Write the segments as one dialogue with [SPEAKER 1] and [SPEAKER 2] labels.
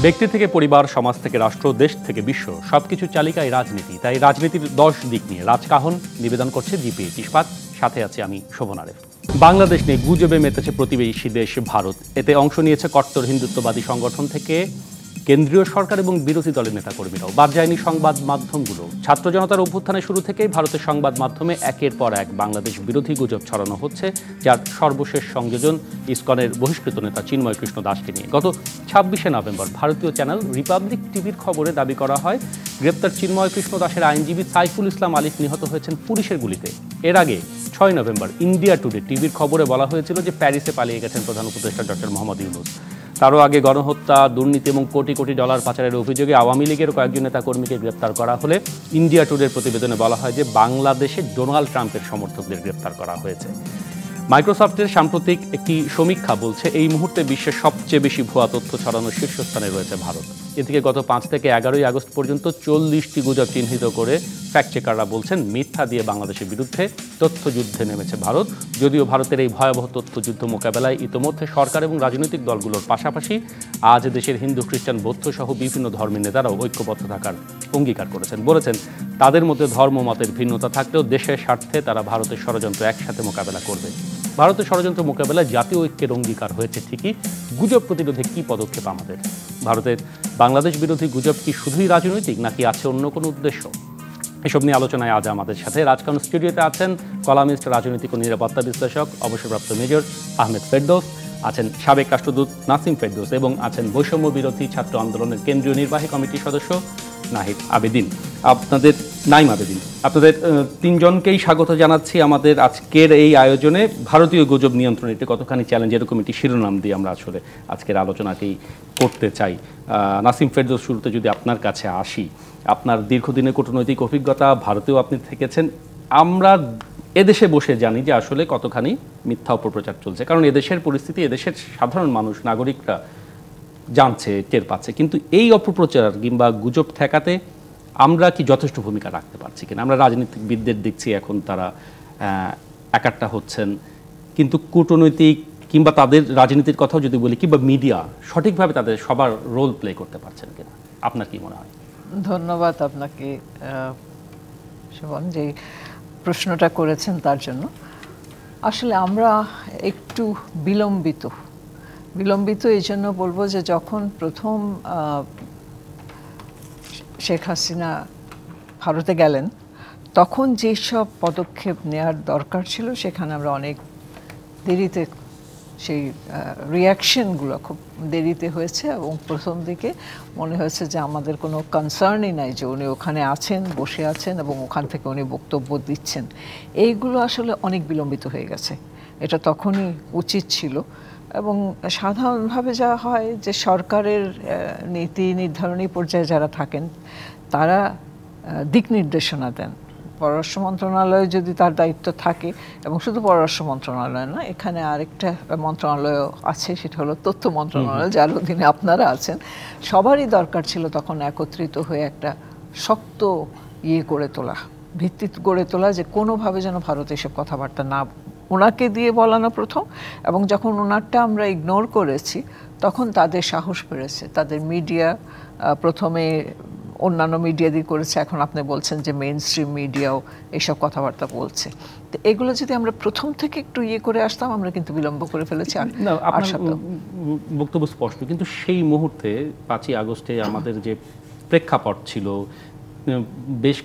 [SPEAKER 1] ব্যক্তি থেকে পরিবার, সমাজ থেকে রাষ্ট্র, দেশ থেকে বিশ্ব সবকিছু চালিকায় রাজনীতি। তাই রাজনীতির 10 দিক নিয়ে রাজকাহন নিবেদন করছে জিপিএ ইস্পাত। সাথে আছি আমি শোভন আরেফ। বাংলাদেশ নিয়ে গুজবে মেতেছে প্রতিবেশী দেশ ভারত। এতে অংশ নিয়েছে কট্টর হিন্দুত্ববাদী সংগঠন থেকে কেন্দ্রীয় সরকার এবং বিরোধী দলের নেতাকর্মীরাও। বাদ যায়নি সংবাদ মাধ্যমগুলো। ছাত্র জনতার অভ্যুত্থানের শুরু থেকেই ভারতের সংবাদ মাধ্যমে একের পর এক বাংলাদেশ বিরোধী গুজব ছড়ানো হচ্ছে, যার সর্বশেষ সংযোজন ইসকনের বহিষ্কৃত নেতা চিন্ময় কৃষ্ণ দাসকে নিয়ে। গত 26শে নভেম্বর ভারতীয় চ্যানেল রিপাবলিক টিভির খবরে দাবি করা হয় গ্রেপ্তার চিন্ময় কৃষ্ণ দাসের আইনজীবী সাইফুল ইসলাম আলিফ নিহত হয়েছেন পুলিশের গুলিতে। এর আগে 6 নভেম্বর ইন্ডিয়া টুডে টিভির খবরে বলা হয়েছিল যে প্যারিসে পালিয়ে গেছেন প্রধান উপদেষ্টা ডক্টর মোহাম্মদ ইউনূস। তারও আগে গণহত্যা, দুর্নীতি এবং কোটি কোটি ডলার পাচারের অভিযোগে আওয়ামী লীগের কয়েকজন নেতাকর্মীকে গ্রেপ্তার করা হলে ইন্ডিয়া টুডের প্রতিবেদনে বলা হয় যে বাংলাদেশে ডোনাল্ড ট্রাম্পের সমর্থকদের গ্রেপ্তার করা হয়েছে। মাইক্রোসফটের সাম্প্রতিক একটি সমীক্ষা বলছে এই মুহূর্তে বিশ্বের সবচেয়ে বেশি ভুয়া তথ্য ছড়ানোর শীর্ষস্থানে রয়েছে ভারত। এদিকে গত 5 থেকে 11 আগস্ট পর্যন্ত 40টি গুজব চিহ্নিত করে ফ্যাক্ট চেকাররা বলছেন মিথ্যা দিয়ে বাংলাদেশের বিরুদ্ধে তথ্যযুদ্ধে নেমেছে ভারত। যদিও ভারতের এই ভয়াবহ তথ্যযুদ্ধ মোকাবেলায় ইতোমধ্যে সরকার এবং রাজনৈতিক দলগুলোর পাশাপাশি আজ দেশের হিন্দু, খ্রিস্টান, বৌদ্ধ সহ বিভিন্ন ধর্মের নেতারাও ঐক্যবদ্ধ থাকার অঙ্গীকার করেছেন। বলেছেন তাদের মধ্যে ধর্ম মতের ভিন্নতা থাকলেও দেশের স্বার্থে তারা ভারতের ষড়যন্ত্র একসাথে মোকাবেলা করবে। ভারতের ষড়যন্ত্র মোকাবেলায় জাতীয় ঐক্যের অঙ্গীকার হয়েছে ঠিকই, গুজব প্রতিরোধে কী পদক্ষেপ আমাদের? ভারতের বাংলাদেশ বিরোধী গুজব কি শুধুই রাজনৈতিক, নাকি আছে অন্য কোনো উদ্দেশ্য? এসব নিয়ে আলোচনায় আজ আমাদের সাথে রাজকাহন স্টুডিওতে আছেন কলামিস্ট, রাজনৈতিক ও নিরাপত্তা বিশ্লেষক, অবসরপ্রাপ্ত মেজর আহমেদ ফেরদৌস, আছেন সাবেক রাষ্ট্রদূত নাসিম ফেরদৌস এবং আছেন বৈষম্য বিরোধী ছাত্র আন্দোলনের কেন্দ্রীয় নির্বাহী কমিটির সদস্য নাহিদ আবেদিন। আপনাদের তিনজনকেই স্বাগত জানাচ্ছি আমাদের আজকের এই আয়োজনে। ভারতীয় গুজব নিয়ন্ত্রণ এটি কতখানি চ্যালেঞ্জ, এরকম একটি শিরোনাম দিয়ে আমরা আসলে আজকের আলোচনাকেই করতে চাই। নাসিম ফেরদৌস, শুরুতে যদি আপনার কাছে আসি, আপনার দীর্ঘদিনের কূটনৈতিক অভিজ্ঞতা, ভারতেও আপনি থেকেছেন। আমরা এদেশে বসে জানি যে আসলে কতখানি মিথ্যা অপপ্রচার চলছে, কারণ এদেশের পরিস্থিতি এদেশের সাধারণ মানুষ, নাগরিকরা জানছে, টের পাচ্ছে। কিন্তু এই অপপ্রচার কিংবা গুজব ঠেকাতে আমরা কি যথেষ্ট ভূমিকা রাখতে পারছি কিনা? আমরা রাজনীতিবিদদের দেখছি এখন তারা একাট্টা হচ্ছেন, কিন্তু কূটনৈতিক কিংবা তাদের রাজনীতির কথাও যদি বলি, কিংবা মিডিয়া সঠিকভাবে তাদের সবার রোল প্লে করতে পারছেন কিনা, আপনার কি মনে হয়?
[SPEAKER 2] ধন্যবাদ আপনাকে শোভন, যে প্রশ্নটা করেছেন তার জন্য। আসলে আমরা একটু বিলম্বিত এই জন্য বলবো যে যখন প্রথম শেখ হাসিনা ভারতে গেলেন, তখন যেসব পদক্ষেপ নেওয়ার দরকার ছিল সেখানে আমরা অনেক দেরিতে, সেই রিয়াকশনগুলো খুব দেরিতে হয়েছে এবং প্রথম দিকে মনে হয়েছে যে আমাদের কোনো কনসার্নই নাই যে উনি ওখানে আছেন, বসে আছেন এবং ওখান থেকে উনি বক্তব্য দিচ্ছেন। এইগুলো আসলে অনেক বিলম্বিত হয়ে গেছে। এটা তখনই উচিত ছিল। এবং সাধারণভাবে যা হয় যে সরকারের নীতি নির্ধারণী পর্যায়ে যারা থাকেন তারা দিক নির্দেশনা দেন। পররাষ্ট্র মন্ত্রণালয়ে যদি তার দায়িত্ব থাকে, এবং শুধু পররাষ্ট্র মন্ত্রণালয় না, এখানে আরেকটা মন্ত্রণালয় আছে, সেটা হলো তথ্য মন্ত্রণালয়, যার অধীনে আপনারা আছেন। সবারই দরকার ছিল তখন একত্রিত হয়ে একটা শক্ত ভিত্তি গড়ে তোলা, যে কোনোভাবে যেন ভারত এসব কথাবার্তা না, ওনাকে দিয়ে বলানো প্রথম, এবং যখন ওনারটা আমরা ইগনোর করেছি তখন তাদের সাহস বেড়েছে। তাদের মিডিয়া, প্রথমে অন্যান্য মিডিয়া দিয়ে করেছে, এখন আপনি বলছেন যে মেইন স্ট্রিম মিডিয়াও এইসব কথাবার্তা বলছে। তো এগুলো যদি আমরা প্রথম থেকে একটু করে আসতাম, আমরা কিন্তু বিলম্ব করে ফেলেছি।
[SPEAKER 1] বক্তব্য স্পষ্ট, কিন্তু সেই মুহূর্তে 5ই আগস্টে আমাদের যে প্রেক্ষাপট ছিল, বেশ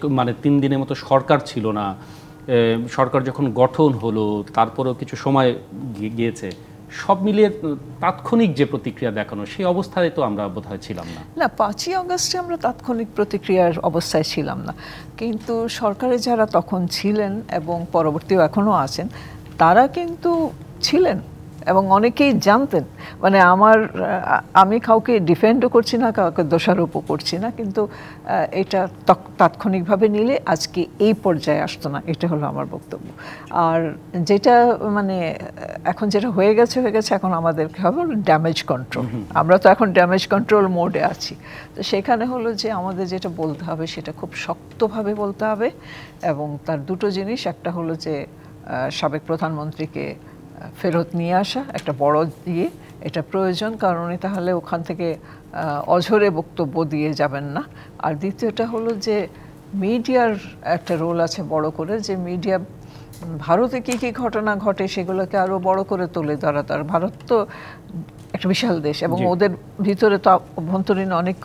[SPEAKER 1] 3 দিনের মতো সরকার ছিল না। সরকার যখন গঠন হলো, তারপরেও কিছু সময় গিয়েছে, সব মিলিয়ে তাৎক্ষণিক যে প্রতিক্রিয়া দেখানো, সেই অবস্থায় তো আমরা বোধহয় ছিলাম না।
[SPEAKER 2] 5ই আগস্টে আমরা তাৎক্ষণিক প্রতিক্রিয়ার অবস্থায় ছিলাম না, কিন্তু সরকারে যারা তখন ছিলেন এবং পরবর্তীও এখনও আছেন, তারা কিন্তু ছিলেন এবং অনেকেই জানতেন। আমি কাউকে ডিফেন্ডও করছি না, কাউকে দোষারোপও করছি না, কিন্তু এটা তাৎক্ষণিকভাবে নিলে আজকে এই পর্যায়ে আসতো না, এটা হলো আমার বক্তব্য। আর যেটা এখন যেটা হয়ে গেছে, এখন আমাদেরকে হবে ড্যামেজ কন্ট্রোল। আমরা তো এখন ড্যামেজ কন্ট্রোল মোডে আছি। তো সেখানে হলো যে আমাদের যেটা বলতে হবে সেটা খুব শক্তভাবে বলতে হবে, এবং তার দুটো জিনিস, একটা হলো যে সাবেক প্রধানমন্ত্রীকে ফেরত নিয়ে আসা, একটা বড় দিয়ে, এটা প্রয়োজন, কারণ তাহলে ওখান থেকে অঝরে বক্তব্য দিয়ে যাবেন না। আর দ্বিতীয়টা হলো যে মিডিয়ার একটা রোল আছে বড় করে, যে মিডিয়া ভারতে কি কি ঘটনা ঘটে সেগুলোকে আরো বড় করে তুলে ধরা। তার ভারত তো একটা বিশাল দেশ, এবং ওদের ভিতরে তো অভ্যন্তরীণ অনেক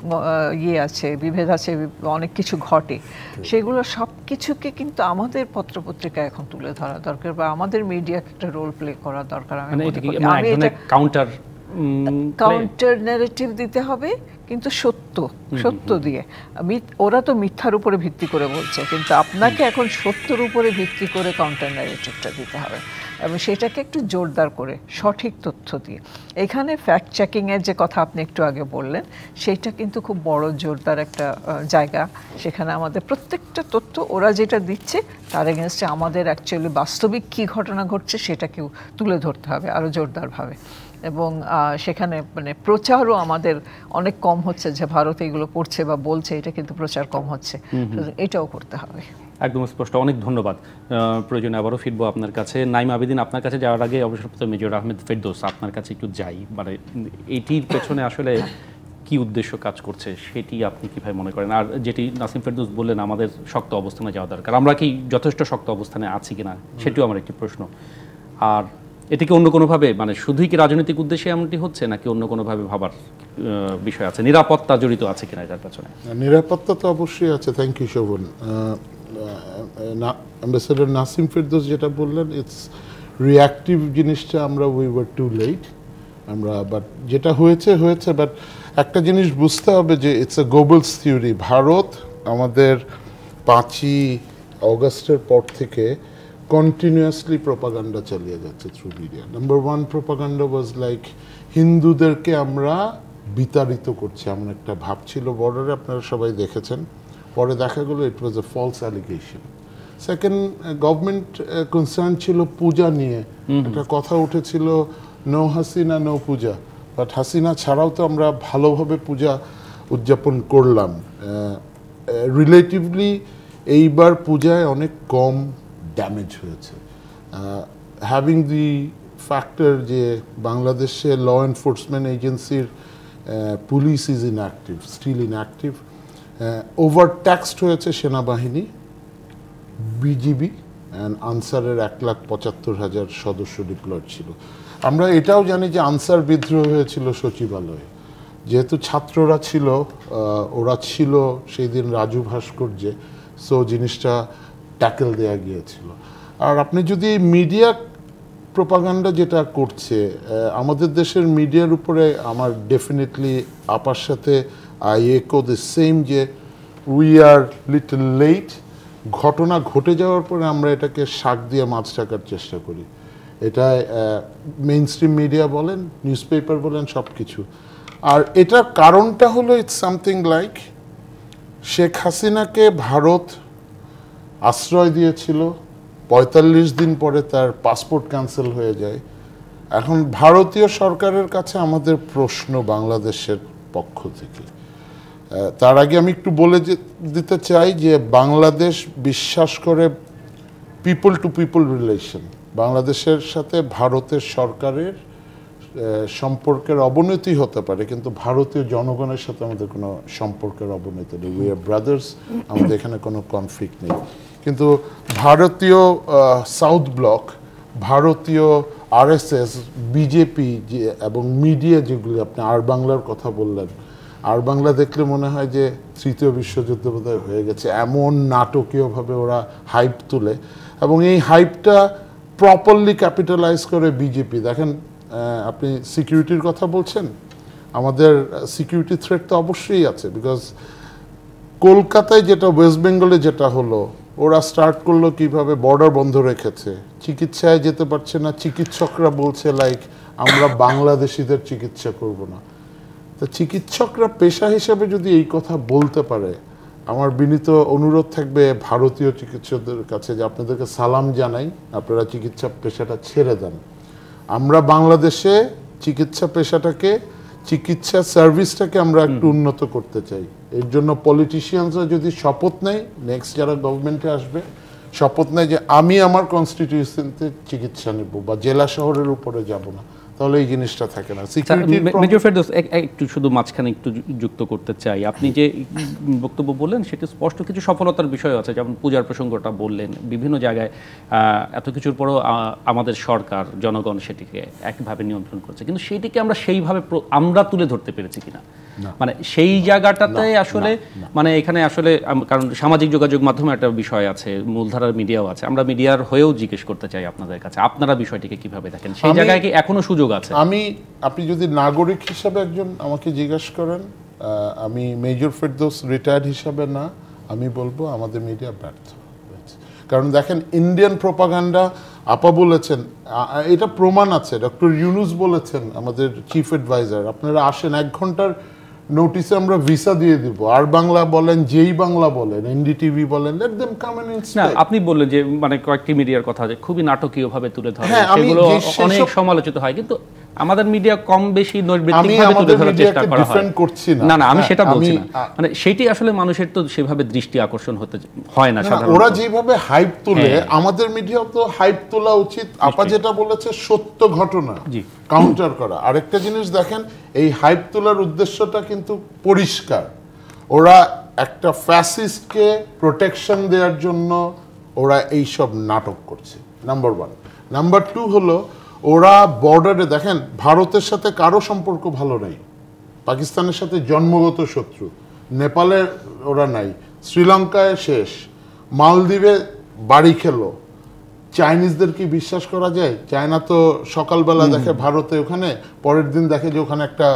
[SPEAKER 2] ইয়ে আছে, বিভেদ আছে, অনেক কিছু ঘটে। সেগুলো সব কিছুকে কিন্তু আমাদের পত্রপত্রিকা এখন তুলে ধরা দরকার, বা আমাদের মিডিয়াকে একটা রোল প্লে করা দরকার। আমি এটা কাউন্টার ন্যারেটিভ দিতে হবে, কিন্তু সত্য দিয়ে। ওরা তো মিথ্যার উপরে ভিত্তি করে বলছে, কিন্তু আপনাকে এখন সত্যের উপরে ভিত্তি করে কাউন্টার ন্যারেটিভটা দিতে হবে, এবং সেটাকে একটু জোরদার করে সঠিক তথ্য দিয়ে। এখানে ফ্যাক্ট চেকিংয়ের যে কথা আপনি একটু আগে বললেন, সেইটা কিন্তু খুব বড় জোরদার একটা জায়গা। সেখানে আমাদের প্রত্যেকটা তথ্য ওরা যেটা দিচ্ছে তার এগেনস্টে আমাদের অ্যাকচুয়ালি বাস্তবিক কী ঘটনা ঘটছে সেটাকেও তুলে ধরতে হবে আরও জোরদারভাবে। এবং সেখানে মানে প্রচারও আমাদের অনেক কম হচ্ছে, যে ভারতে এগুলো পড়ছে বা বলছে, এটা কিন্তু প্রচার কম হচ্ছে, এটাও করতে হবে।
[SPEAKER 1] একদম স্পষ্ট। অনেক ধন্যবাদ। প্রয়োজনে আবারও ফিরবো আপনার কাছে। নাইম আবেদিন, আপনার কাছে যাওয়ার আগে অবসরপ্রাপ্ত মেজর আহমেদ ফেরদৌস, আপনার কাছে একটু যাই। মানে এটির পেছনে আসলে কি উদ্দেশ্য কাজ করছে সেটি আপনি কীভাবে মনে করেন? আর যেটি নাসিম ফেরদৌস বললেন, আমাদের শক্ত অবস্থানে যাওয়া দরকার, আমরা কি যথেষ্ট শক্ত অবস্থানে আছি কিনা সেটিও আমার একটি প্রশ্ন। আর এটিকে অন্য কোনোভাবে, মানে শুধুই কি রাজনৈতিক উদ্দেশ্যে এমনটি হচ্ছে, নাকি অন্য কোনোভাবে ভাবার বিষয় আছে? নিরাপত্তা জড়িত আছে কিনা এটার পেছনে?
[SPEAKER 3] নিরাপত্তা তো অবশ্যই আছে। Thank you Shovon. Ambassador Nasim Ferdous যেটা বললেন, ইটস রিঅ্যাক্টিভ জিনিসটা আমরা উই ওয়ার টু লেট। আমরা বাট যেটা হয়েছে, বাট একটা জিনিস বুঝতে হবে যে it's a Goebbels theory. Bharat আমাদের 5ই অগস্টের পর থেকে কন্টিনিউয়াসলি প্রোপাগান্ডা চালিয়ে যাচ্ছে through media. Number 1 propaganda was like হিন্দুদেরকে আমরা বিতাড়িত করছি, এমন একটা ভাব ছিল বর্ডারে, আপনারা সবাই দেখেছেন। পরে দেখা গেল it was a false allegation. Second, government concern ছিল পূজা নিয়ে, একটা কথা উঠেছিল no Hasina no puja. But Hasina ছাড়াও তো আমরা ভালোভাবে পূজা উদযাপন করলাম। রিলেটিভলি এইবার পূজায় অনেক কম ড্যামেজ হয়েছে। হ্যাভিং দি ফ্যাক্টর যে বাংলাদেশে ল এনফোর্সমেন্ট এজেন্সির police is inactive, still inactive. Overtaxed হয়েছে সেনাবাহিনী, বিজিবি অ্যান্ড আনসারের 1,75,000 সদস্য ডিপ্লয়েড ছিল। আমরা এটাও জানি যে আনসার বিদ্রোহ হয়েছিল সচিবালয়ে, যেহেতু ছাত্ররা ছিল, ওরা ছিল সেই দিন রাজু ভাস্কর্যে, সো জিনিসটা ট্যাকেল দেয়া গিয়েছিল। আর আপনি যদি মিডিয়া প্রোপাগান্ডা যেটা করছে, আমাদের দেশের মিডিয়ার উপরে আমার ডেফিনেটলি আপার সাথে আই একো দ্য সেম, যে উই আর লিটল লেট। ঘটনা ঘটে যাওয়ার পরে আমরা এটাকে শাক দিয়ে মাছ ঢাকার চেষ্টা করি। এটা মেইন স্ট্রিম মিডিয়া বলেন, নিউজ পেপার বলেন, সব কিছু। আর এটার কারণটা হলো ইটস সামথিং লাইক শেখ হাসিনাকে ভারত আশ্রয় দিয়েছিল, 45 দিন পরে তার পাসপোর্ট ক্যান্সেল হয়ে যায়। এখন ভারতীয় সরকারের কাছে আমাদের প্রশ্ন বাংলাদেশের পক্ষ থেকে, তার আগে আমি একটু বলে দিতে চাই যে বাংলাদেশ বিশ্বাস করে পিপল টু পিপল রিলেশন। বাংলাদেশের সাথে ভারতের সরকারের সম্পর্কের অবনতি হতে পারে, কিন্তু ভারতীয় জনগণের সাথে আমাদের কোনো সম্পর্কের অবনতি নেই। উই আর ব্রাদার্স, আমাদের এখানে কোনো কনফ্লিক্ট নেই। কিন্তু ভারতীয় সাউথ ব্লক, ভারতীয় আরএসএস, বিজেপি এবং মিডিয়া, যেগুলি আপনি আর বাংলার কথা বললেন, আর বাংলা দেখলে মনে হয় যে তৃতীয় বিশ্বযুদ্ধ বোধহয় হয়ে গেছে, এমন নাটকীয়ভাবে ওরা হাইপ তুলে, এবং এই হাইপটা প্রপারলি ক্যাপিটালাইজ করে বিজেপি। দেখেন, আপনি সিকিউরিটির কথা বলছেন, আমাদের সিকিউরিটি থ্রেট তো অবশ্যই আছে, বিকজ কলকাতায় যেটা, ওয়েস্ট বেঙ্গলে যেটা হলো, ওরা স্টার্ট করলো কিভাবে, বর্ডার বন্ধ রেখেছে, চিকিৎসায় যেতে পারছে না, চিকিৎসকরা বলছে লাইক আমরা বাংলাদেশিদের চিকিৎসা করব না। তা চিকিৎসকরা পেশা হিসেবে যদি এই কথা বলতে পারে, আমার বিনীত অনুরোধ থাকবে ভারতীয় চিকিৎসকদের কাছে যে আপনাদেরকে সালাম জানাই, আপনারা চিকিৎসা পেশাটা ছেড়ে দেন। আমরা বাংলাদেশে চিকিৎসা পেশাটাকে, চিকিৎসা সার্ভিসটাকে আমরা একটু উন্নত করতে চাই। এর জন্য পলিটিশিয়ানসরা যদি শপথ নেয়, নেক্সট যারা গভর্নমেন্টে আসবে, শপথ নেয় যে আমি আমার কনস্টিটিউশনতে চিকিৎসা নেব বা জেলা শহরের উপরে যাব না, তাহলে এই জিনিসটা থাকে না। সিকিউরিটির
[SPEAKER 1] মেজর ফেরদৌস একটু শুধু মাঝখানে একটু যুক্ত করতে চাই। আপনি যে বক্তব্য বললেন সেটা স্পষ্ট কিছু সফলতার বিষয় আছে, যেমন পূজার প্রসঙ্গটা বললেন। বিভিন্ন জায়গায় এত কিছুর পরও আমাদের সরকার জনগণ সেটিকে একভাবে নিয়ন্ত্রণ করছে, কিন্তু সেটিকে আমরা সেইভাবে আমরা তুলে ধরতে পেরেছি কিনা, মানে সেই জায়গাটাতে আসলে মানে এখানে আসলে কারণ সামাজিক যোগাযোগ মাধ্যমে একটা বিষয় আছে, মূলধারার মিডিয়াও আছে, আমরা মিডিয়ার হয়েও জিজ্ঞেস করতে চাই আপনাদের কাছে আপনারা বিষয়টিকে কিভাবে দেখেন, সেই জায়গায় কি এখনো সুযোগ আছে?
[SPEAKER 3] আপনি যদি নাগরিক হিসাবে একজন আমাকে জিজ্ঞেস করেন, আমি মেজর ফেরদৌস রিটায়ার্ড হিসাবে না, আমি বলবো আমাদের মিডিয়া ব্যর্থ হয়েছে। কারণ দেখেন, ইন্ডিয়ান প্রোপাগান্ডা আপা বলেছেন, এটা প্রমাণ আছে, ডক্টর ইউনুস বলেছেন আমাদের চিফ অ্যাডভাইজার, আপনারা আসেন 1 ঘন্টার নোটিসে আমরা ভিসা দিয়ে দিব। আর বাংলা বলেন, যেই বাংলা বলেন, এনডিটিভি বলেন, let them come and inspect.
[SPEAKER 1] আপনি বললেন যে মানে কয়েকটি মিডিয়ার কথা যে খুবই নাটকীয়ভাবে তুলে ধরে, সেগুলো অনেক সমালোচিত হয়, কিন্তু আমাদের মিডিয়া কম বেশি নৈর্ব্যক্তিকভাবে তুলে ধরার চেষ্টা করা হয়। না না, আমি সেটা বলছি না, মানে সেটি আসলে মানুষের তো সেভাবে দৃষ্টি আকর্ষণ হতে হয় না সাধারণত।
[SPEAKER 3] ওরা যেভাবে হাইপ তোলে, আমাদের মিডিয়াও তো হাইপ তোলা উচিত। আপা যেটা বলেছে সত্য ঘটনা কাউন্টার করা। আরেকটা জিনিস দেখেন, এই হাইপ তোলার উদ্দেশ্যটা কিন্তু পরিষ্কার। ওরা একটা ফ্যাসিস্টকে প্রোটেকশন দেওয়ার জন্য ওরা এই সব নাটক করছে, নাম্বার 1। নাম্বার 2 হলো, ওরা বর্ডারে দেখেন, ভারতের সাথে কারো সম্পর্ক ভালো নাই, পাকিস্তানের সাথে জন্মগত শত্রু, নেপালে ওরা নাই, শ্রীলঙ্কায় শেষ, মালদ্বীপে বাড়ি খেলো। চাইনিজদের কি বিশ্বাস করা যায়? চায়না তো সকালবেলা দেখে ভারতে ওখানে, পরের দিন দেখে যে ওখানে একটা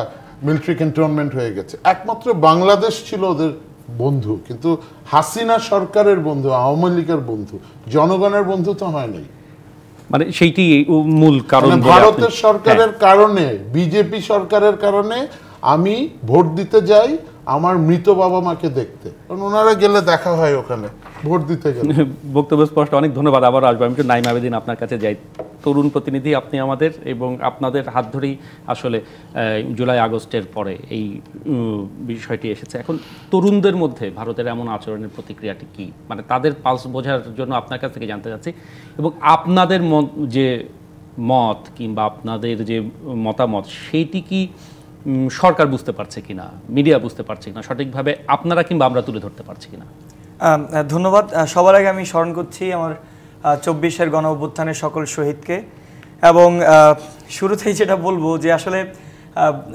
[SPEAKER 3] মিলিটারি ক্যান্টনমেন্ট হয়ে গেছে। একমাত্র বাংলাদেশ ছিল ওদের বন্ধু, কিন্তু হাসিনা সরকারের বন্ধু, আওয়ামী লীগের বন্ধু, জনগণের বন্ধু তো হয় নাই।
[SPEAKER 1] মানে সেইটি মূল কারণ।
[SPEAKER 3] ভারতের সরকারের কারণে, বিজেপি সরকারের কারণে আমি ভোট দিতে যাই আমার মৃত বাবা মাকে দেখতে, কারণ ওনারা গেলে দেখা হয় ওখানে ভোট দিতে গেলে।
[SPEAKER 1] বক্তব্য স্পষ্ট, অনেক ধন্যবাদ। আবার আসবো। আমি একটু নাইম আবেদিন আপনার কাছে যাই। তরুণ প্রতিনিধি আপনি আমাদের, এবং আপনাদের হাত ধরেই আসলে জুলাই আগস্টের পরে এই বিষয়টি এসেছে। এখন তরুণদের মধ্যে ভারতের এমন আচরণের প্রতিক্রিয়াটি কি, মানে তাদের পালস বোঝার জন্য আপনার কাছ থেকে জানতে চাচ্ছি, এবং আপনাদের যে মত কিংবা আপনাদের যে মতামত সেইটি কি সরকার বুঝতে পারছে কিনা, মিডিয়া বুঝতে পারছে কিনা সঠিকভাবে, আপনারা কিংবা আমরা তুলে ধরতে পারছি কিনা?
[SPEAKER 4] ধন্যবাদ। সবার আগে আমি স্মরণ করছি আমার 24-এর গণ অভ্যুত্থানের সকল শহীদকে, এবং শুরুতেই যেটা বলবো যে আসলে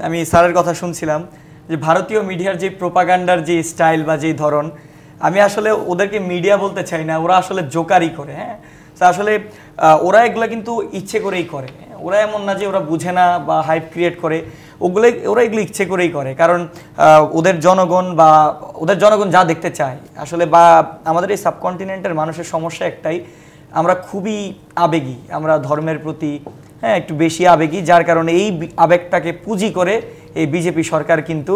[SPEAKER 4] আমি স্যারের কথা শুনছিলাম যে ভারতীয় মিডিয়ার যে প্রোপাগান্ডার যে স্টাইল বা যেই ধরন, আমি আসলে ওদেরকে মিডিয়া বলতে চাই না, ওরা আসলে জোকারি করে। হ্যাঁ, আসলে ওরা এগুলো কিন্তু ইচ্ছে করেই করে, ওরা এমন না যে ওরা বুঝে না বা হাইপ ক্রিয়েট করে, ওরা এগুলো ইচ্ছে করেই করে। কারণ ওদের জনগণ যা দেখতে চায় আসলে, বা আমাদের এই সাবকন্টিনেন্টের মানুষের সমস্যা একটাই, আমরা খুবই আবেগী, আমরা ধর্মের প্রতি একটু বেশি আবেগী, যার কারণে এই আবেগটাকে পুঁজি করে এই বিজেপি সরকার কিন্তু,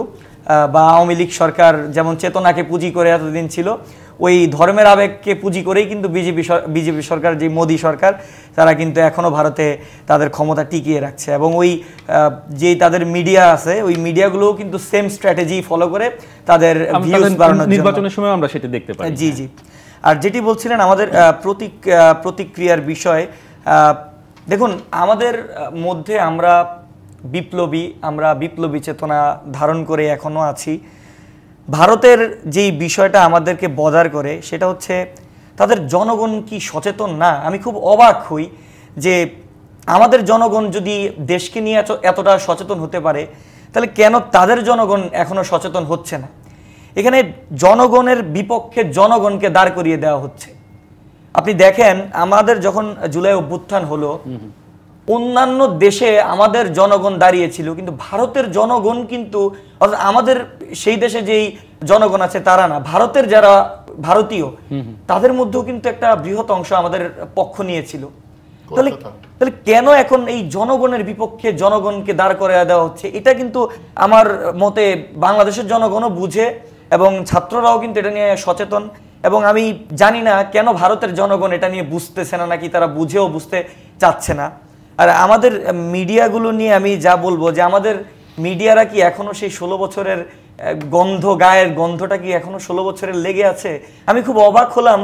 [SPEAKER 4] বা আওয়ামী লীগ সরকার যেমন চেতনাকে পুঁজি করে এতদিন ছিল, ওই ধর্মের আবেগকে পুঁজি করেই কিন্তু বিজেপি সরকার, যে মোদী সরকার, তারা কিন্তু এখনও ভারতে তাদের ক্ষমতা টিকিয়ে রাখছে। এবং ওই যেই তাদের মিডিয়া আছে, ওই মিডিয়াগুলোও কিন্তু সেম স্ট্র্যাটেজি ফলো করে তাদের ভিউজ বাড়ানোর জন্য।
[SPEAKER 1] নির্বাচনের সময় আমরা সেটা দেখতে পাই।
[SPEAKER 4] জি জি। আর যেটি বলছিলেন আমাদের প্রতিক্রিয়ার বিষয়, দেখুন আমাদের মধ্যে আমরা বিপ্লবী চেতনা ধারণ করে এখনও আছি। ভারতের যেই বিষয়টা আমাদেরকে বদার করে সেটা হচ্ছে তাদের জনগণ কি সচেতন না। আমি খুব অবাক হই যে আমাদের জনগণ যদি দেশকে নিয়ে এতটা সচেতন হতে পারে, তাহলে কেন তাদের জনগণ এখনো সচেতন হচ্ছে না। এখানে জনগণের বিপক্ষে জনগণকে দাঁড় করিয়ে দেওয়া হচ্ছে। আপনি দেখেন, আমাদের যখন জুলাই অভ্যুত্থান হলো, অন্যান্য দেশে আমাদের জনগণ দাঁড়িয়েছিল, কিন্তু ভারতের জনগণ কিন্তু, আমাদের সেই দেশে যেই জনগণ আছে তারা না, ভারতের যারা ভারতীয় তাদের মধ্যেও কিন্তু একটা বৃহৎ অংশ আমাদের পক্ষ নিয়েছিল। তাহলে কেন এখন এই জনগণের বিপক্ষে জনগণকে দাঁড় করিয়ে দেওয়া হচ্ছে? এটা কিন্তু আমার মতে বাংলাদেশের জনগণও বুঝে, এবং ছাত্ররাও কিন্তু এটা নিয়ে সচেতন। এবং আমি জানি না কেন ভারতের জনগণ এটা নিয়ে বুঝতেছে না, নাকি তারা বুঝেও বুঝতে চাচ্ছে না। আর আমাদের মিডিয়াগুলো নিয়ে আমি যা বলবো, যে আমাদের মিডিয়ারা কি এখনো সেই 16 বছরের গায়ের গন্ধটা কি এখনো 16 বছরের লেগে আছে? আমি খুব অবাক হলাম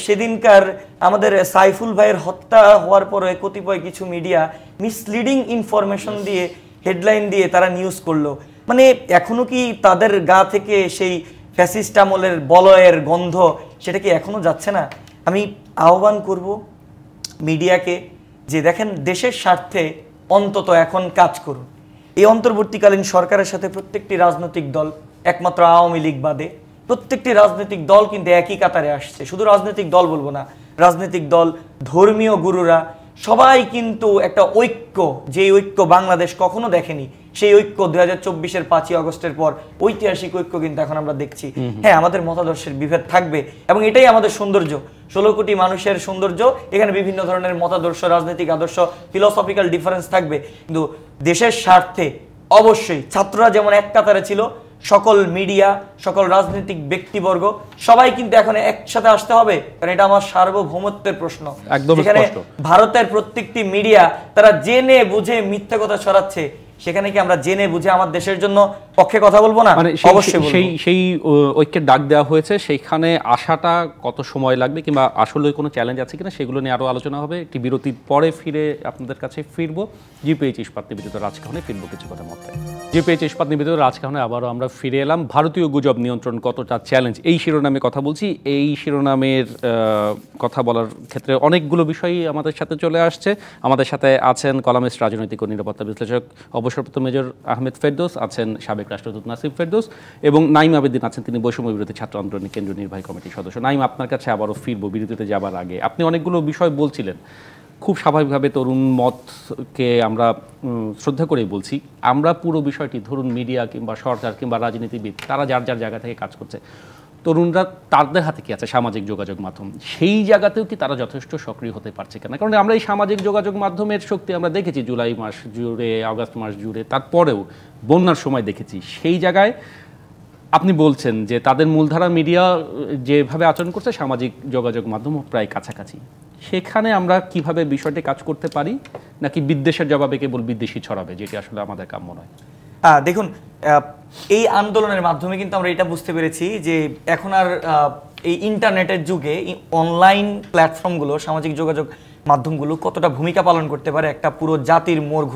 [SPEAKER 4] সেদিনকার আমাদের সাইফুল ভাইয়ের হত্যা হওয়ার পরে কতিপয় কিছু মিডিয়া মিসলিডিং ইনফরমেশন দিয়ে হেডলাইন দিয়ে তারা নিউজ করলো, মানে এখনো কি তাদের গা থেকে সেই ফ্যাসিস্ট আমলের বলয়ের গন্ধ সেটা কি এখনো যাচ্ছে না? আমি আহ্বান করব মিডিয়াকে যে দেখেন, দেশের স্বার্থে অন্তত এখন কাজ করুন। এই অন্তর্বর্তীকালীন সরকারের সাথে প্রত্যেকটি রাজনৈতিক দল, একমাত্র আওয়ামী লীগ বাদে প্রত্যেকটি রাজনৈতিক দল কিন্তু একই কাতারে আসছে। শুধু রাজনৈতিক দল বলবো না, রাজনৈতিক দল, ধর্মীয় গুরুরা সবাই কিন্তু একটা ঐক্য, যে ঐক্য বাংলাদেশ কখনো দেখেনি, সেই ঐক্য 2024-এর 5ই আগস্টের পর ঐতিহাসিক ঐক্য কিন্তু এখন আমরা দেখছি। হ্যাঁ, আমাদের মতাদর্শের বিভেদ থাকবে এবং এটাই আমাদের সৌন্দর্য, 16 কোটি মানুষের সৌন্দর্য। এখানে বিভিন্ন ধরনের মতাদর্শ, রাজনৈতিক আদর্শ, ফিলোসফিক্যাল ডিফারেন্স থাকবে, কিন্তু দেশের স্বার্থে অবশ্যই ছাত্ররা যেমন এক কাতারে ছিল, সকল মিডিয়া, সকল রাজনৈতিক ব্যক্তিবর্গ সবাই কিন্তু এখন একসাথে আসতে হবে, কারণ এটা আমার সার্বভৌমত্বের প্রশ্ন। যেখানে ভারতের প্রত্যেকটি মিডিয়া তারা জেনে বুঝে মিথ্যা কথা ছড়াচ্ছে, সেখানে কি আমরা জেনে বুঝে আমার দেশের জন্য পক্ষে কথা বলবো না? অবশ্যই
[SPEAKER 1] সেই ঐক্যের ডাক দেওয়া হয়েছে, সেইখানে আসাটা কত সময় লাগবে কিংবা আসলে কোনো চ্যালেঞ্জ আছে কিনা সেগুলো নিয়ে আরো আলোচনা হবে। একটি বিরতির পরে ফিরে আপনাদের কাছে ফিরবো। জিপিএইচ ইস্পাত নিবেদিত রাজকাহনে ফিরবো কিছু কথা মধ্যে। জিপিএইচ ইস্পাত নিবেদিত রাজকাহনে আবারও আমরা ফিরে এলাম। ভারতীয় গুজব নিয়ন্ত্রণ কতটা চ্যালেঞ্জ, এই শিরোনামে কথা বলছি। এই শিরোনামের কথা বলার ক্ষেত্রে অনেকগুলো বিষয়ই আমাদের সাথে চলে আসছে। আমাদের সাথে আছেন কলামিস্ট, রাজনৈতিক ও নিরাপত্তা বিশ্লেষক অবসরপ্রাপ্ত মেজর আহমেদ ফেরদৌস, আছেন সাবেক রাষ্ট্রদূত নাসিম ফেরদৌস এবং নাইম আবেদিন আছেন, তিনি বৈষম্য বিরোধী ছাত্র আন্দোলনের কেন্দ্রীয় নির্বাহী কমিটির সদস্য। নাইম, আপনার কাছে আবারও ফিরবো বিরতিতে যাবার আগে। আপনি অনেকগুলো বিষয় বলছিলেন, খুব স্বাভাবিকভাবে তরুণ মতকে আমরা শ্রদ্ধা করেই বলছি। আমরা পুরো বিষয়টি, ধরুন মিডিয়া কিংবা সরকার কিংবা রাজনীতিবিদ, তারা যার যার জায়গা থেকে কাজ করছে, তরুণরা তাদের হাতে কি আছে? সামাজিক যোগাযোগ মাধ্যম, সেই জায়গাতেও কি তারা যথেষ্ট সক্রিয় হতে পারছে কিনা? কারণ আমরা এই সামাজিক যোগাযোগ মাধ্যমের শক্তি আমরা দেখেছি জুলাই মাস জুড়ে, আগস্ট মাস জুড়ে, তারপরেও বন্যার সময় দেখেছি। সেই জায়গায় আপনি বলছেন যে তাদের মূলধারা মিডিয়া যেভাবে আচরণ করছে, সামাজিক যোগাযোগ মাধ্যম প্রায় কাছাকাছি। সেখানে আমরা কিভাবে বিষয়টি কাজ করতে পারি, নাকি বিদ্বেষের জবাবে কেবল বিদ্বেষী ছড়াবে, যেটি আসলে আমাদের কাম্য নয়?
[SPEAKER 4] দেখুন, এই আন্দোলনের মাধ্যমে কিন্তু আমরা এটা বুঝতে পেরেছি যে এখন আর এই ইন্টারনেটের যুগে অনলাইন প্ল্যাটফর্মগুলো, সামাজিক যোগাযোগ মাধ্যমগুলো কতটা ভূমিকা পালন করতে পারে একটা পুরো জাতির মোড়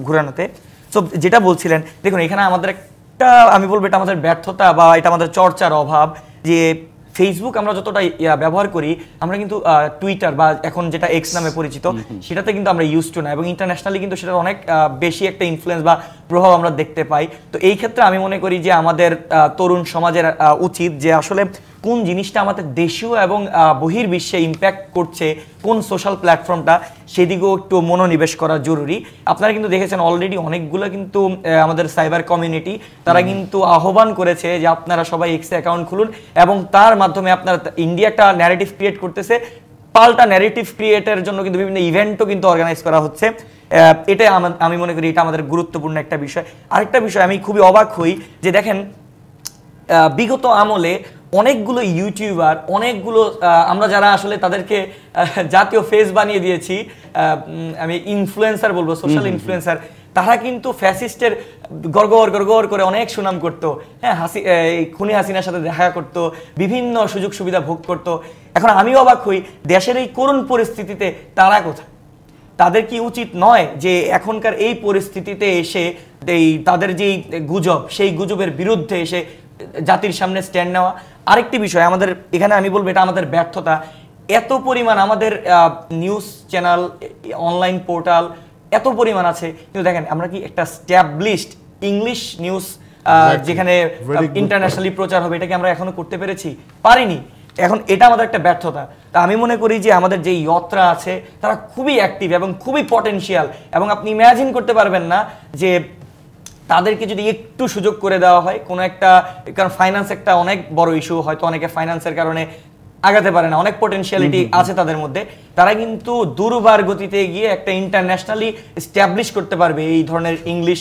[SPEAKER 4] ঘোরানোতে। সো যেটা বলছিলেন, দেখুন এখানে আমাদের একটা, আমি বলবো এটা আমাদের ব্যর্থতা বা এটা আমাদের চর্চার অভাব, যে ফেসবুক আমরা যতটা ব্যবহার করি, আমরা কিন্তু টুইটার বা এখন যেটা এক্স নামে পরিচিত, সেটাতে কিন্তু আমরা ইউজ টু না, এবং ইন্টারন্যাশনালি কিন্তু সেটার অনেক বেশি একটা ইনফ্লুয়েন্স বা প্রভাব আমরা দেখতে পাই। তো এই ক্ষেত্রে আমি মনে করি যে আমাদের তরুণ সমাজের উচিত যে আসলে কোন জিনিসটা আমাদের দেশীয় এবং বহির্বিশ্বে ইম্প্যাক্ট করছে, কোন সোশ্যাল প্ল্যাটফর্মটা, সেদিকেও একটু মনোনিবেশ করা জরুরি। আপনারা কিন্তু দেখেছেন অলরেডি অনেকগুলো কিন্তু আমাদের সাইবার কমিউনিটি তারা কিন্তু আহ্বান করেছে যে আপনারা সবাই এক্সে অ্যাকাউন্ট খুলুন, এবং তার মাধ্যমে আপনারা, ইন্ডিয়া একটা ন্যারেটিভ ক্রিয়েট করতেছে, পাল্টা ন্যারেটিভ ক্রিয়েটের জন্য কিন্তু বিভিন্ন ইভেন্টও কিন্তু অর্গানাইজ করা হচ্ছে। এটা আমি মনে করি এটা আমাদের গুরুত্বপূর্ণ একটা বিষয়। আরেকটা বিষয় আমি খুবই অবাক হই যে দেখেন, বিগত আমলে অনেকগুলো ইউটিউবার, অনেকগুলো আমরা যারা আসলে তাদেরকে জাতীয় ফেস বানিয়ে দিয়েছি, আমি ইনফ্লুয়েন্সার বলবো, সোশ্যাল ইনফ্লুয়েন্সার, তারা কিন্তু ফ্যাসিস্টের গড়গড় করে অনেক সুনাম করতো। হ্যাঁ, খুনি হাসিনার সাথে দেখা করতো, বিভিন্ন সুযোগ সুবিধা ভোগ করতো। এখন আমিও অবাক হই, দেশের এই করুণ পরিস্থিতিতে তারা কোথায়? তাদের কি উচিত নয় যে এখনকার এই পরিস্থিতিতে এসে তাদের যেই গুজব, সেই গুজবের বিরুদ্ধে এসে জাতির সামনে স্ট্যান্ড নেওয়া? আরেকটি বিষয় আমাদের এখানে, আমি বলবো এটা আমাদের ব্যর্থতা। এত পরিমাণ আমাদের নিউজ চ্যানেল, অনলাইন পোর্টাল এত পরিমাণ আছে, কিন্তু দেখেন আমরা কি একটা স্ট্যাবলিশড ইংলিশ নিউজ যেখানে ইন্টারন্যাশনালি প্রচার হবে, এটাকে আমরা এখনো করতে পেরেছি? পারিনি। এখন এটা আমাদের একটা ব্যর্থতা। তা আমি মনে করি যে আমাদের যে ইয়ত্রা আছে তারা খুবই অ্যাক্টিভ এবং খুবই পটেনশিয়াল, এবং আপনি ইম্যাজিন করতে পারবেন না যে তাদেরকে যদি একটু সুযোগ করে দেওয়া হয় কোনো একটা, কারণ ফাইন্যান্স একটা অনেক বড় ইস্যু, হয়তো অনেকে ফাইন্যান্সের কারণে আগাতে পারে না, অনেক পটেনশিয়ালিটি আছে তাদের মধ্যে, তারা কিন্তু দুর্বার গতিতে গিয়ে একটা ইন্টারন্যাশনালি এস্টাবলিশ করতে পারবে এই ধরনের ইংলিশ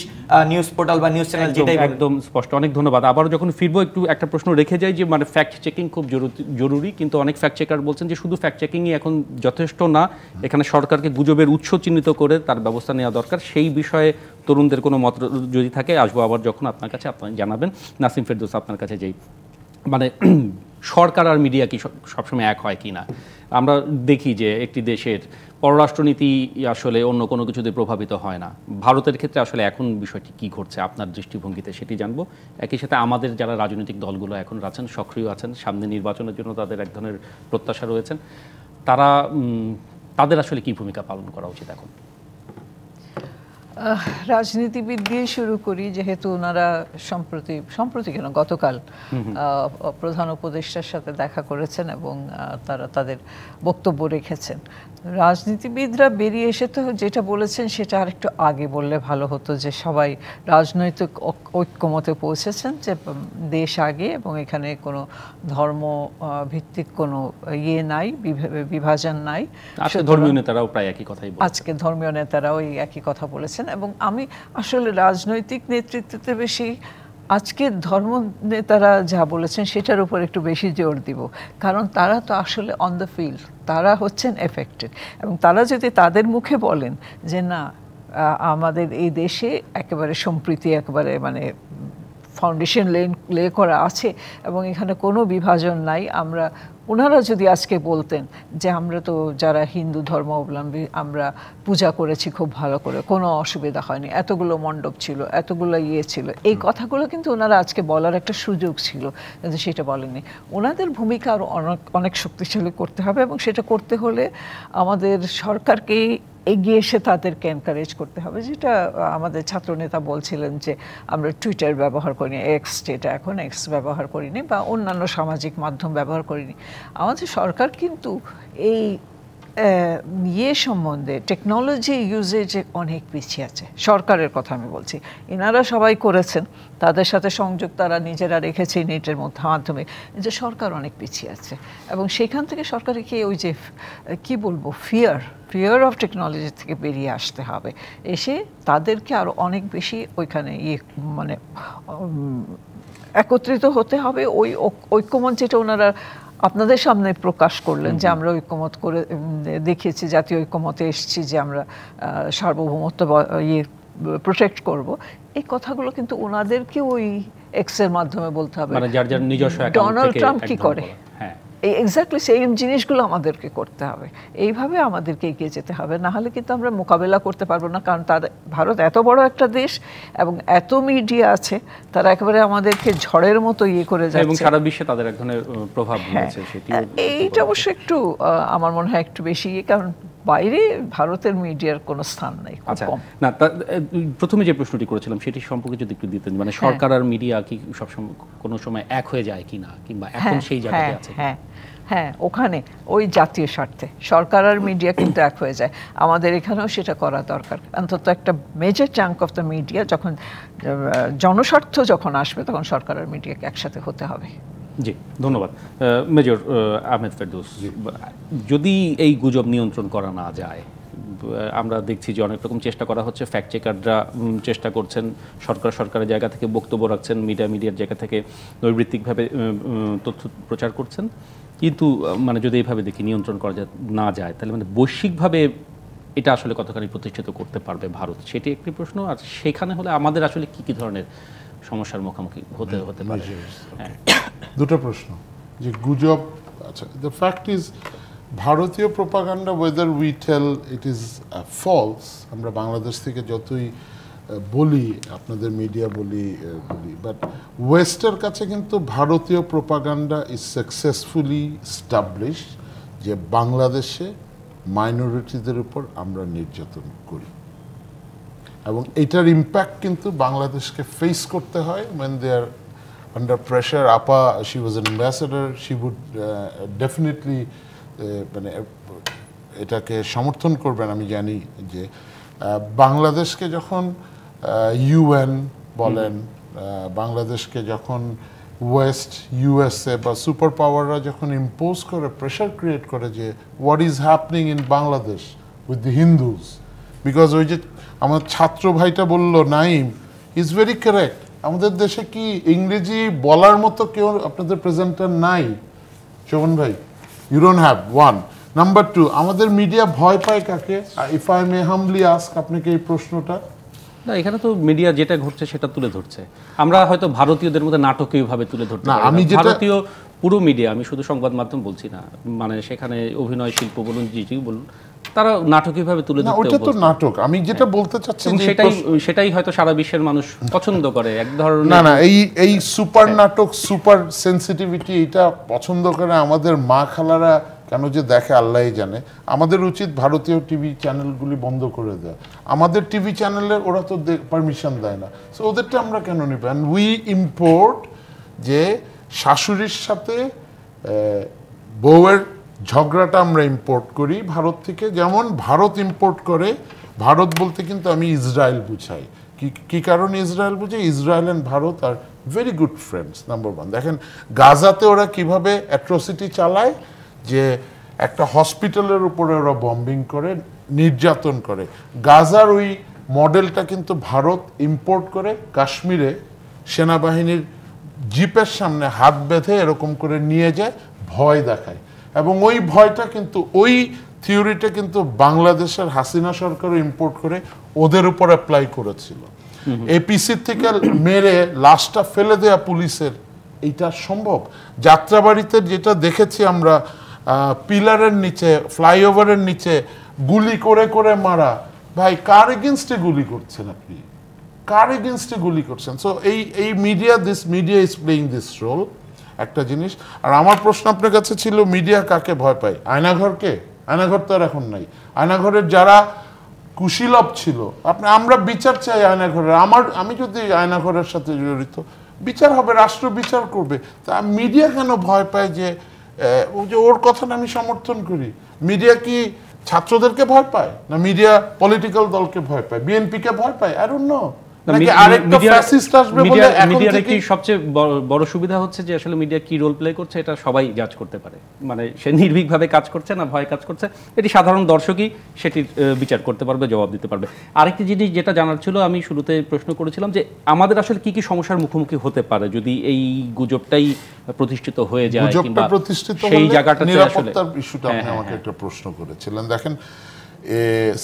[SPEAKER 4] নিউজ পোর্টাল বা নিউজ চ্যানেল। যেটাই
[SPEAKER 1] একদম স্পষ্ট, অনেক ধন্যবাদ। আবার যখন ফিরবো একটু একটা প্রশ্ন রেখে যাই যে মানে ফ্যাক্ট চেকিং খুব জরুরি, কিন্তু অনেক ফ্যাক্ট চেকার বলছেন যে শুধু ফ্যাক্ট চেকিংই এখন যথেষ্ট না, এখানে সরকারকে গুজবের উৎস চিহ্নিত করে তার ব্যবস্থা নেওয়া দরকার। সেই বিষয়ে তরুণদের কোনো মত যদি থাকে আসবো আবার যখন আপনার কাছে, আপনি জানাবেন। নাসিম ফেরদৌস, আপনার কাছে যেই মানে সরকার আর মিডিয়া কি সবসময় এক হয় কি না? আমরা দেখি যে একটি দেশের পররাষ্ট্রনীতি আসলে অন্য কোনো কিছুতে প্রভাবিত হয় না। ভারতের ক্ষেত্রে আসলে এখন বিষয়টি কি ঘটছে আপনার দৃষ্টিভঙ্গিতে সেটি জানবো। একই সাথে আমাদের যারা রাজনৈতিক দলগুলো এখন আছেন, সক্রিয় আছেন, সামনে নির্বাচনের জন্য তাদের এক ধরনের প্রত্যাশা রয়েছেন, তাদের আসলে কি ভূমিকা পালন করা উচিত এখন?
[SPEAKER 2] রাজনীতিবিদ দিয়ে শুরু করি, যেহেতু ওনারা সম্প্রতি কেন গতকাল প্রধান উপদেষ্টার সাথে দেখা করেছেন এবং তারা তাদের বক্তব্য রেখেছেন। রাজনীতিবিদরা বেরিয়ে এসে তো যেটা বলেছেন সেটা আরেকটু আগে বললে ভালো হতো, যে সবাই রাজনৈতিক ঐক্যমতে পৌঁছেছেন যে দেশ আগে এবং এখানে কোনো ধর্ম ভিত্তিক কোনো নাই, বিভাজন নাই।
[SPEAKER 1] ধর্মীয় নেতারাও প্রায় একই কথাই বলেছেন।
[SPEAKER 2] আজকে ধর্মীয় নেতারাও এই একই কথা বলেছেন এবং আমি আসলে রাজনৈতিক নেতৃত্বতে বেশি আজকে ধর্ম নেতারা যা বলেছেন সেটার উপর একটু বেশি জোর দিব, কারণ তারা তো আসলে অন দ্য ফিল্ড, তারা হচ্ছেন এফেক্টেড এবং তারা যদি তাদের মুখে বলেন যে না আমাদের এই দেশে একেবারে সম্প্রীতি একেবারে মানে ফাউন্ডেশন লে করা আছে এবং এখানে কোনো বিভাজন নাই, ওনারা যদি আজকে বলতেন যে আমরা তো যারা হিন্দু ধর্মাবলম্বী আমরা পূজা করেছি খুব ভালো করে, কোনো অসুবিধা হয়নি, এতগুলো মণ্ডপ ছিল, এতগুলো ছিল, এই কথাগুলো কিন্তু ওনারা আজকে বলার একটা সুযোগ ছিল, কিন্তু সেটা বলেননি। ওনাদের ভূমিকা আরও অনেক শক্তিশালী করতে হবে এবং সেটা করতে হলে আমাদের সরকারকে এগিয়ে এসে তাদেরকে এনকারেজ করতে হবে, যেটা আমাদের ছাত্রনেতা বলছিলেন যে আমরা টুইটার ব্যবহার করিনি, এক্স যেটা এখন এক্স ব্যবহার করিনি বা অন্যান্য সামাজিক মাধ্যম ব্যবহার করিনি। আমাদের সরকার কিন্তু এই সম্বন্ধে টেকনোলজি ইউজেজে অনেক পিছিয়ে আছে, সরকারের কথা আমি বলছি। এনারা সবাই করেছেন, তাদের সাথে সংযোগ তারা নিজেরা রেখেছে নেটের মাধ্যমে, যে সরকার অনেক পিছিয়ে আছে এবং সেখান থেকে সরকারকে ওই যে কি বলবো ফিয়ার অফ টেকনোলজি থেকে বেরিয়ে আসতে হবে, এসে তাদেরকে আরও অনেক বেশি ওইখানে মানে একত্রিত হতে হবে। ওই ঐক্যমত যেটা ওনারা আপনাদের সামনে প্রকাশ করলেন যে আমরা ঐক্যমত করে দেখিয়েছি, জাতীয় ঐক্যমতে এসেছি যে আমরা সার্বভৌমত্ব প্রোটেক্ট করব, এই কথাগুলো কিন্তু ওনাদেরকে ওই এক্সের মাধ্যমে বলতে হবে।
[SPEAKER 1] মানে যার যার নিজস্ব
[SPEAKER 2] ডোনাল্ড ট্রাম্প কি করে, এক্স্যাক্টলি সেই জিনিসগুলো আমাদেরকে করতে হবে, এইভাবে আমাদেরকে এগিয়ে যেতে হবে, না হলে কিন্তু আমরা মোকাবেলা করতে পারবো না। কারণ ভারত এত বড় একটা দেশ এবং এত মিডিয়া আছে, তারা একেবারে আমাদেরকে ঝড়ের মতো করে যাচ্ছে
[SPEAKER 1] এবং সারা বিশ্বে তাদের এক ধরনের প্রভাব রয়েছে।
[SPEAKER 2] এইটা অবশ্য একটু আমার মনে হয় একটু বেশি, কারণ বাইরে ভারতের মিডিয়ার কোনো স্থান নাই।
[SPEAKER 1] আচ্ছা, না প্রথমে যে প্রশ্নটি করেছিলাম সেটি সম্পর্কে যদি একটু দিতেন, মানে সরকার আর মিডিয়া কি সবসময় কোনো সময় এক হয়ে যায় কিনা, কিংবা এখন সেই জায়গায় আছে?
[SPEAKER 2] হ্যাঁ, ওখানে ওই জাতীয় স্বার্থে সরকার আর মিডিয়া কিন্তু এক হয়ে যায়। আমাদের এখানেও সেটা করা দরকার, অন্তত একটা major chunk of the media যখন জনস্বার্থ যখন আসবে তখন সরকার আর মিডিয়াকে একসাথে হতে হবে।
[SPEAKER 1] জি, ধন্যবাদ মেজর আহমেদ ফেরদৌস। যদি এই গুজব নিয়ন্ত্রণ করা না যায়, আমরা দেখছি যে অনেক রকম চেষ্টা করা হচ্ছে, ফ্যাক্ট চেকাররা চেষ্টা করছেন, সরকারের জায়গা থেকে বক্তব্য রাখছেন, মিডিয়ার জায়গা থেকে নৈর্বৃত্তিকভাবে তথ্য প্রচার করছেন, কিন্তু মানে যদি এইভাবে দেখি নিয়ন্ত্রণ করা না যায়, তাহলে মানে বৈশ্বিকভাবে এটা আসলে কতখানি প্রতিষ্ঠিত করতে পারবে ভারত, সেটি একটি প্রশ্ন। আর সেখানে হলে আমাদের আসলে কি ধরনের সমস্যার মুখোমুখি হতে পারে?
[SPEAKER 3] দুটো প্রশ্ন, যে গুজব, আচ্ছা, দ্য ফ্যাক্ট ইজ ভারতীয় propaganda whether we tell it is false, আমরা বাংলাদেশ থেকে যতই বলি, আপনাদের মিডিয়া বলি, বাট ওয়েস্টের কাছে কিন্তু ভারতীয় প্রোপাগান্ডা ইজ সাকসেসফুলি এস্টাবলিশ যে বাংলাদেশে মাইনরিটিদের উপর আমরা নির্যাতন করি এবং এটার ইম্প্যাক্ট কিন্তু বাংলাদেশকে ফেস করতে হয় when they are under pressure. Apa, she was an ambassador, she would definitely মানে এটাকে সমর্থন করবেন। আমি জানি যে বাংলাদেশকে যখন ইউএন বলেন, বাংলাদেশকে যখন ওয়েস্ট, ইউএসএ বা সুপার পাওয়াররা যখন ইম্পোজ করে, প্রেশার ক্রিয়েট করে যে what is happening in Bangladesh with the Hindus, because ওই যে আমার ছাত্র ভাইটা বলল নাইম ইজ ভেরি কারেক্ট, আমাদের দেশে কি ইংরেজি বলার মতো কেউ আপনাদের প্রেজেন্টার নাই? শোভন ভাই, you don't have one. Number two, আমাদের মিডিয়া ভয় পায় কাকে? If I may humbly ask আপনাকে এই প্রশ্নটা,
[SPEAKER 1] না, এখানে তো মিডিয়া যেটা ঘটছে সেটা তুলে ধরছে। আমরা হয়তো ভারতীয়দের মধ্যে নাটকীয়ভাবে তুলে ধরতে
[SPEAKER 3] না,
[SPEAKER 1] পারি
[SPEAKER 3] আমি
[SPEAKER 1] না।
[SPEAKER 3] যেটা-
[SPEAKER 1] ভারতীয় পুরো মিডিয়া, আমি শুধু সংবাদ মাধ্যম বলছি না, মানে সেখানে অভিনয় শিল্প বলুন, জি বলুন, তারা নাটকীয়ভাবে তুলে
[SPEAKER 3] না,
[SPEAKER 1] ধরতে
[SPEAKER 3] ওটা তো
[SPEAKER 1] অভ্যস্ত।
[SPEAKER 3] নাটক। আমি যেটা বলতে চাচ্ছি
[SPEAKER 1] এবং
[SPEAKER 3] যে
[SPEAKER 1] সেটাই হয়তো সারা বিশ্বের মানুষ পছন্দ করে এক ধরনের।
[SPEAKER 3] না, এই সুপার নাটক, সুপার সেন্সিটিভিটি, এটা পছন্দ করে আমাদের মা খালারা কেন যে দেখে আল্লাহই জানে। আমাদের উচিত ভারতীয় টিভি চ্যানেলগুলি বন্ধ করে দেওয়া। আমাদের টিভি চ্যানেলের ওরা তো পারমিশন দেয় না, সো ওদেরটা আমরা কেন নিব? অ্যান্ড উই ইম্পোর্ট, যে শাশুড়ির সাথে বউয়ের ঝগড়াটা আমরা ইম্পোর্ট করি ভারত থেকে, যেমন ভারত ইম্পোর্ট করে। ভারত বলতে কিন্তু আমি ইসরায়েল বুঝাই। কি কারণে ইসরায়েল বুঝে? Israel and Bharat are very good friends, number one. দেখেন গাজাতে ওরা কিভাবে অ্যাট্রসিটি চালায়, যে একটা হসপিটালের উপরে ওরা বম্বিং করে, নির্যাতন করে। গাজার ওই মডেলটা কিন্তু ভারত ইম্পোর্ট করে কাশ্মীরে সেনাবাহিনীর জিপের সামনে হাত বেঁধে এরকম করে নিয়ে যায়, ভয় দেখায়। এবং ওই ভয়টা কিন্তু, ওই থিওরিটা কিন্তু বাংলাদেশের হাসিনা সরকারও ইম্পোর্ট করে ওদের উপর অ্যাপ্লাই করেছিল। এপিসি থেকে মেরে লাশটা ফেলে দেয়া পুলিশের, এইটা সম্ভব? যাত্রাবাড়িতে যেটা দেখেছি আমরা, পিলারের নিচে, ফ্লাইওভারের নিচে গুলি করে করে মারা। ভাই, কার এগেনস্টে গুলি করছেন আপনি? কার এগেনস্টে গুলি করছেন? সো এই media is playing this role, একটা জিনিস। আর আমার প্রশ্ন আপনার কাছে ছিল, মিডিয়া কাকে ভয় পায়? আয়নাঘরকে? আয়নাঘর তো আর এখন নাই। আয়নাঘরের যারা কুশীলব ছিল, আমরা বিচার চাই আয়নাঘরের। আমি যদি আয়নাঘরের সাথে জড়িত, বিচার হবে, রাষ্ট্র বিচার করবে। তা মিডিয়া কেন ভয় পায়? যে ওর কথাটা আমি সমর্থন করি। মিডিয়া কি ছাত্রদেরকে ভয় পায়, না মিডিয়া পলিটিক্যাল দলকে ভয় পায়, বিএনপিকে ভয় পায়? I don't know.
[SPEAKER 1] মিডিয়ার একটি সবচেয়ে বড় সুবিধা হচ্ছে যে আসলে মিডিয়া কি রোল প্লে করছে এটা সবাই জাজ করতে পারে। মানে সে নির্ভীকভাবে কাজ করছে না ভয় কাজ করছে, এটি সাধারণ দর্শকই সেটির বিচার করতে পারবে, জবাব দিতে পারবে। আরেকটি জিনিস যেটা জানার ছিল, আমি শুরুতে প্রশ্ন করেছিলাম যে আমাদের আসলে কি কি সমস্যার মুখোমুখি হতে পারে যদি এই গুজবটাই প্রতিষ্ঠিত হয়ে যায়, কিংবা সেই জায়গাটাতে
[SPEAKER 3] নিরাপত্তার ইস্যুটা আপনি আমাকে একটা প্রশ্ন করেছিলেন। দেখেন,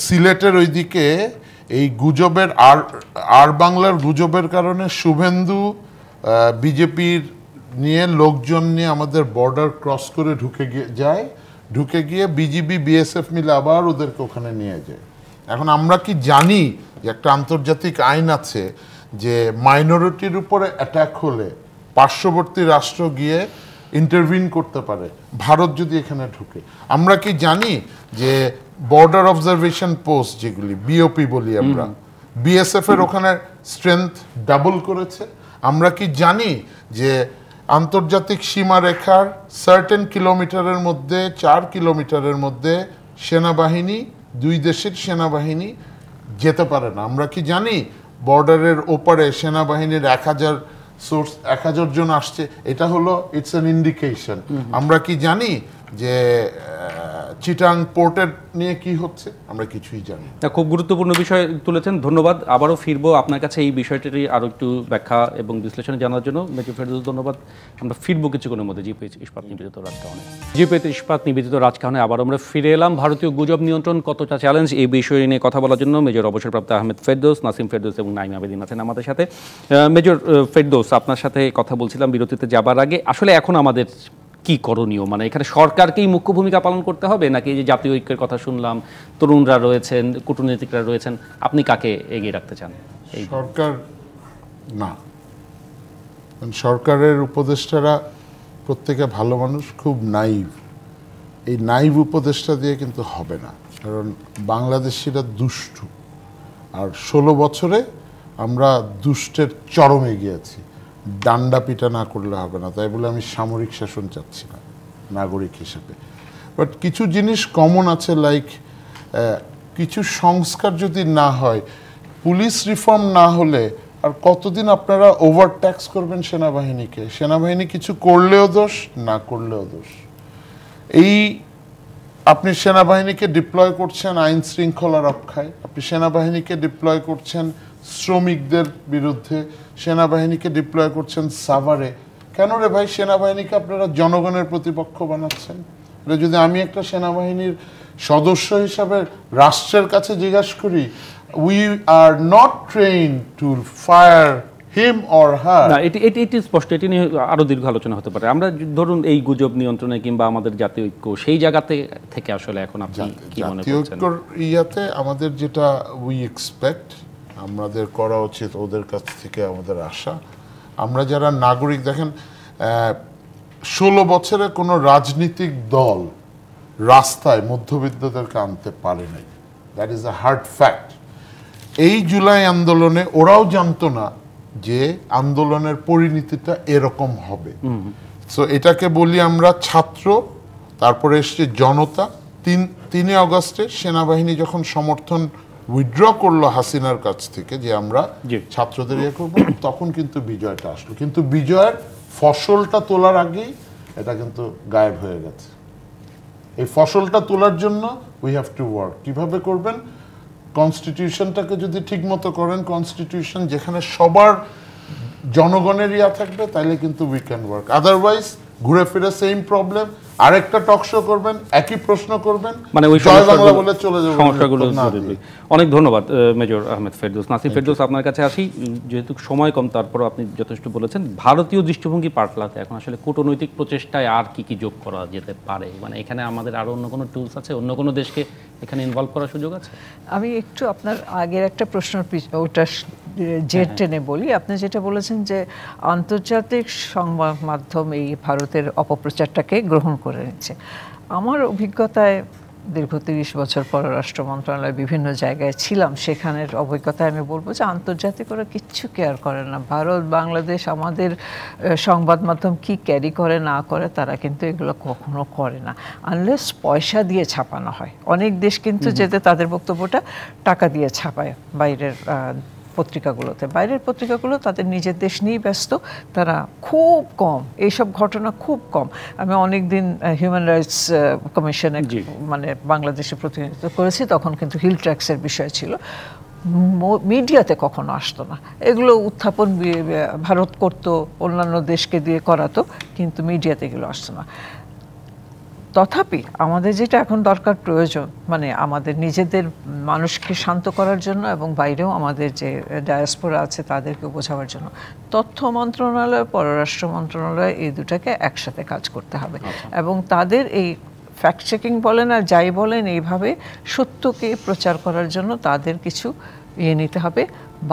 [SPEAKER 3] সিলেটের ওইদিকে এই গুজবের আর বাংলার গুজবের কারণে শুভেন্দু বিজেপির নিয়ে লোকজন নিয়ে আমাদের বর্ডার ক্রস করে ঢুকে গিয়ে বিজিবি বিএসএফ মিলে আবার ওদেরকে ওখানে নিয়ে যায়। এখন আমরা কি জানি যে একটা আন্তর্জাতিক আইন আছে যে মাইনরিটির উপরে অ্যাটাক হলে পার্শ্ববর্তী রাষ্ট্র গিয়ে ইন্টারভিন করতে পারে, ভারত যদি এখানে ঢুকে? আমরা কি জানি যে বর্ডার অবজারভেশন পোস্ট, যেগুলি বিওপি বলি আমরা, বিএসএফ এর ওখানে স্ট্রেংথ ডাবল করেছে? আমরা কি জানি যে আন্তর্জাতিক সীমারেখার সার্টেন কিলোমিটারের মধ্যে, 4 কিলোমিটারের মধ্যে সেনাবাহিনী, দুই দেশের সেনাবাহিনী যেতে পারে না? আমরা কি জানি বর্ডারের ওপারে সেনাবাহিনীর 1000 জন আসছে? এটা হলো ইটস অ্যান ইন্ডিকেশন। আমরা কি জানি যে চিটাং পোর্টের নিয়ে কি হচ্ছে? আমরা কিছুই জানি না।
[SPEAKER 1] খুব গুরুত্বপূর্ণ বিষয় তুলেছেন, ধন্যবাদ। আবারও ফিরবো আপনার কাছে এই বিষয়টির আরও একটু ব্যাখ্যা এবং বিশ্লেষণ জানার জন্য। মেজর ফেরদৌস, ধন্যবাদ। আমরা ফিরবো কিছুক্ষণের মধ্যে জিপি ইস্পাত নিবেদিত রাজকাহনে। জিপি ইস্পাত নিবেদিত রাজকাহনে আবার আমরা ফিরে এলাম। ভারতীয় গুজব নিয়ন্ত্রণ কতটা চ্যালেঞ্জ, এই বিষয় নিয়ে কথা বলার জন্য মেজর অবসরপ্রাপ্ত আহমেদ ফেরদৌস, নাসিম ফেরদৌস এবং নাইম আবেদিন আছেন আমাদের সাথে। মেজর ফেরদৌস, আপনার সাথে কথা বলছিলাম বিরতিতে যাবার আগে, আসলে এখন আমাদের কি করণীয়? মানে এখানে সরকারকেই মুখ্য ভূমিকা পালন করতে হবে, নাকি এই যে জাতীয় ঐক্যের কথা শুনলাম, তরুণরা রয়েছেন, কূটনীতিকরা রয়েছেন, আপনি কাকে এগিয়ে রাখতে চান?
[SPEAKER 3] সরকার না, সরকারের উপদেষ্টারা প্রত্যেকে ভালো মানুষ, খুব নাইভ। এই নাইভ উপদেষ্টা দিয়ে কিন্তু হবে না, কারণ বাংলাদেশিরা দুষ্টু। আর 16 বছরে আমরা দুষ্টের চরমে গিয়েছি। ডান্ডা পিটা না করলে হবে না, তাই বলে আমি সামরিক শাসন চাচ্ছি না নাগরিক হিসেবে। বাট কিছু জিনিস কমন আছে, লাইক কিছু সংস্কার যদি না হয়, পুলিশ রিফর্ম না হলে আর কতদিন আপনারা ওভার ট্যাক্স করবেন সেনাবাহিনীকে? সেনাবাহিনী কিছু করলেও দোষ, না করলেও দোষ। এই আপনি সেনাবাহিনীকে ডিপ্লয় করছেন আইন শৃঙ্খলা রক্ষায়, আপনি সেনাবাহিনীকে ডিপ্লয় করছেন শ্রমিকদের বিরুদ্ধে, সেনাবাহিনীকে ডিপ্লয় করছেন সাভারে। কেন রে ভাই, সেনাবাহিনীকে আপনারা জনগণের প্রতিপক্ষ বানাচ্ছেন? এটা যদি আমি একটা সেনাবাহিনীর সদস্য হিসাবে রাষ্ট্রের কাছে জিজ্ঞাসা করি, we are not trained to fire him or her.
[SPEAKER 1] না, এটি স্পষ্ট, এটি নিয়ে আরো দীর্ঘ আলোচনা হতে পারে। আমরা ধরুন এই গুজব নিয়ন্ত্রণে কিংবা আমাদের জাতীয় ঐক্য সেই জায়গাতে থেকে আসলে এখন আপনি কি মনে
[SPEAKER 3] জাতীয়
[SPEAKER 1] করছেন?
[SPEAKER 3] ঐক্যর ইয়াতে আমাদের যেটা উই এক্সপেক্ট, আমাদের করা উচিত ওদের কাছ থেকে আমাদের আশা। আমরা যারা নাগরিক, দেখেন 16 বছরে কোনো রাজনৈতিক দল রাস্তায় মধ্যবিত্তদেরকে আনতে পারে নাই। That is a hard fact. এই জুলাই আন্দোলনে ওরাও জানতো না যে আন্দোলনের পরিণতিটা এরকম হবে। সো এটাকে বলি আমরা ছাত্র, তারপরে এসছে জনতা। 3 আগস্টে সেনাবাহিনী যখন সমর্থন উইথড্র করলো হাসিনার কাছ থেকে যে আমরা ছাত্রদের ইয়ে করবো, তখন কিন্তু বিজয়টা আসলো। কিন্তু বিজয়ের ফসলটা তোলার আগেই এটা কিন্তু গায়েব হয়ে গেছে। এই ফসলটা তোলার জন্য উই হ্যাভ টু ওয়ার্ক। কিভাবে করবেন? কনস্টিটিউশনটাকে যদি ঠিক মতো করেন, কনস্টিটিউশন যেখানে সবার জনগণের ইয়া থাকবে, তাইলে কিন্তু উই ক্যান ওয়ার্ক। আদারওয়াইজ ঘুরে ফিরে সেম প্রবলেম, আরেকটা টক শো করবেন, একই প্রশ্ন করবেন,
[SPEAKER 1] মানে ওই
[SPEAKER 3] জয় বাংলা বলে চলে যাবে
[SPEAKER 1] সমস্যাগুলো। অনেক ধন্যবাদ মেজর আহমেদ ফেরদৌস। নাসিম ফেরদৌস, আপনার কাছে আসি। যেহেতু সময় কম, তারপরও আপনি যথেষ্ট বলেছেন। ভারতীয় দৃষ্টিভঙ্গি পাল্টাতে এখন আসলে কূটনৈতিক প্রচেষ্টায় আর কি কি যোগ করা যেতে পারে? মানে এখানে আমাদের আরো অন্য কোনো টুলস আছে, অন্য কোনো দেশকে এখানে ইনভলভ করার সুযোগ আছে?
[SPEAKER 2] আমি একটু আপনার আগের একটা প্রশ্ন ওটা জেট টেনে বলি। আপনি যেটা বলেছেন যে আন্তর্জাতিক সংবাদ মাধ্যম এই ভারতের অপপ্রচারটাকে গ্রহণ করে নিচ্ছে। আমার অভিজ্ঞতায় দীর্ঘ 30 বছর পররাষ্ট্র মন্ত্রণালয়ে বিভিন্ন জায়গায় ছিলাম, সেখানের অভিজ্ঞতায় আমি বলবো যে আন্তর্জাতিক ওরা কিচ্ছু কেয়ার করে না। ভারত, বাংলাদেশ, আমাদের সংবাদ মাধ্যম কি ক্যারি করে না করে, তারা কিন্তু এগুলো কখনো করে না, আনলেস পয়সা দিয়ে ছাপানো হয়। অনেক দেশ কিন্তু যেতে তাদের বক্তব্যটা টাকা দিয়ে ছাপায় বাইরের পত্রিকাগুলোতে। বাইরের পত্রিকাগুলো তাদের নিজের দেশ নিয়েই ব্যস্ত, তারা খুব কম, এইসব ঘটনা খুব কম। আমি অনেক দিন হিউম্যান রাইটস কমিশনে মানে বাংলাদেশে প্রতিনিধিত্ব করেছি, তখন কিন্তু হিল ট্র্যাক্সের বিষয় ছিল। মিডিয়াতে কখনো আসতো না এগুলো, উত্থাপন ভারত করতো, অন্যান্য দেশকে দিয়ে করাতো, কিন্তু মিডিয়াতে এগুলো আসতো না। তথাপি আমাদের যেটা এখন দরকার, প্রয়োজন, মানে আমাদের নিজেদের মানুষকে শান্ত করার জন্য এবং বাইরেও আমাদের যে ডায়াসপোরা আছে তাদেরকে বোঝাবার জন্য, তথ্য মন্ত্রণালয়, পররাষ্ট্র মন্ত্রণালয়, এই দুটাকে একসাথে কাজ করতে হবে। এবং তাদের এই ফ্যাক্ট চেকিং বলেন আর যাই বলেন, এইভাবে সত্যকে প্রচার করার জন্য তাদের কিছু নিতে হবে।